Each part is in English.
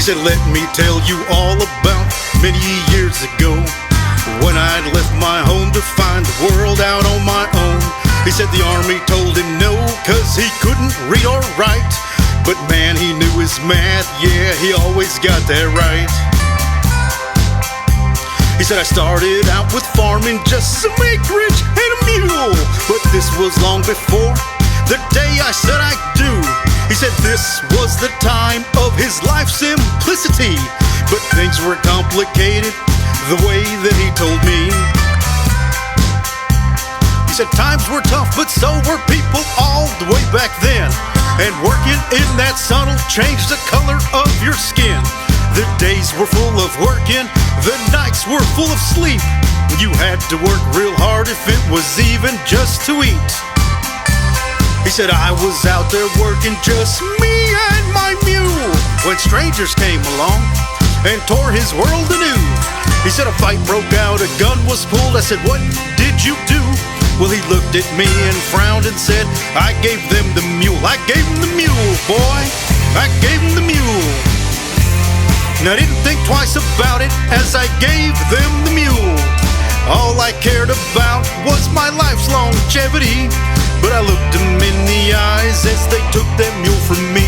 said, let me tell you all about many years ago, when I'd left my home to find the world out on my own. He said the army told him no, 'cause he couldn't read or write, but man, he knew his math, yeah, he always got that right. He said, I started out with farming, just some acreage and a mule, but this was long before the day I said I do. He said this was the time of his life's simplicity, but things were complicated the way that he told me. He said times were tough, but so were people all the way back then, and working in that sun'll change the color of your skin. The days were full of working, the nights were full of sleep. You had to work real hard if it was even just to eat. He said I was out there working, just me and my mule, when strangers came along and tore his world anew. He said a fight broke out, a gun was pulled. I said, what did you do? Well, he looked at me and frowned and said, I gave them the mule. I gave them the mule, boy. I gave them the mule. And I didn't think twice about it as I gave them the mule. All I cared about was my life's longevity, but I looked them in the eyes as they took that mule from me.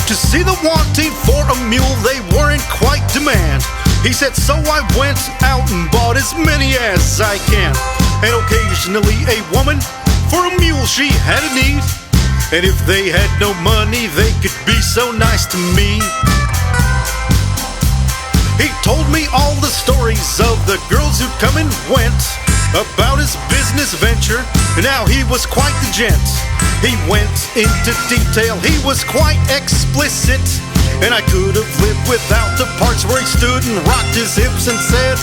To see the wanting for a mule, they were in quite demand. He said, so I went out and bought as many as I can, and occasionally a woman for a mule she had a need. And if they had no money, they could be so nice to me. He told me all the stories of the girls who come and went, about his business venture, and now he was quite the gent. He went into detail, he was quite explicit, and I could have lived without the parts where he stood and rocked his hips and said,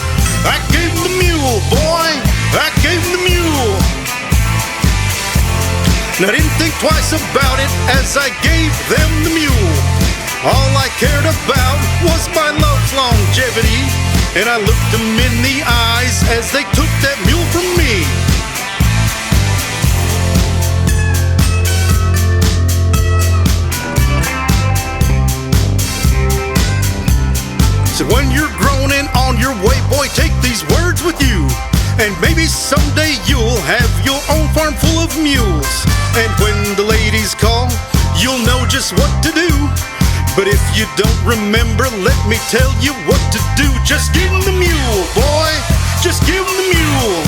I gave him the mule, boy, I gave him the mule. And I didn't think twice about it as I gave them the mule. All I cared about was my love's longevity, and I looked them in the eyes as they took that mule from me. So when you're grown and on your way, boy, take these words with you, and maybe someday you'll have your own farm full of mules. And when the ladies call, you'll know just what to do. But if you don't remember, let me tell you what to do. Just give them the mule, boy, just give them the mule.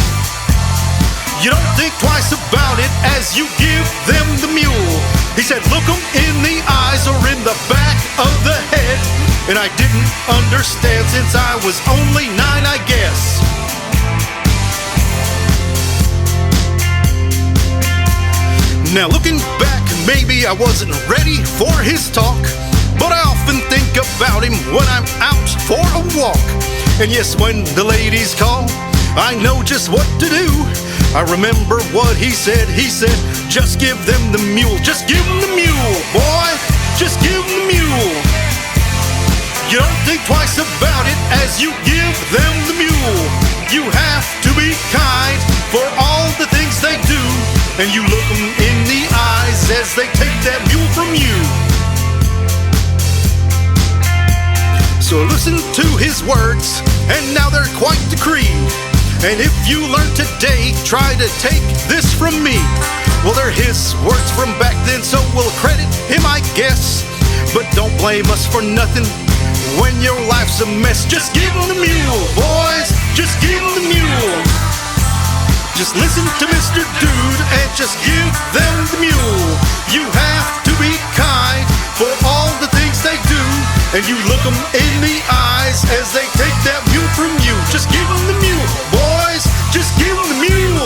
You don't think twice about it as you give them the mule. He said, look them in the eyes or in the back of the head. And I didn't understand since I was only 9, I guess. Now looking back, maybe I wasn't ready for his talk, but I often think about him when I'm out for a walk. And yes, when the ladies call, I know just what to do. I remember what he said, just give them the mule, just give them the mule, boy, just give them the mule. You don't think twice about it as you give them the mule. You have to be kind for all the things they do, and you look them in the eyes as they take that mule from you. So listen to his words, and now they're quite the creed. And if you learn today, try to take this from me. Well, they're his words from back then, so we'll credit him, I guess. But don't blame us for nothing when your life's a mess. Just give him the mule, boys, just give him the mule. Just listen to Mr. Dude and just give them the mule. You have to be kind for all the things they do, and you look them in the eyes as they take that mule from you. Just give them the mule, boys, just give them the mule.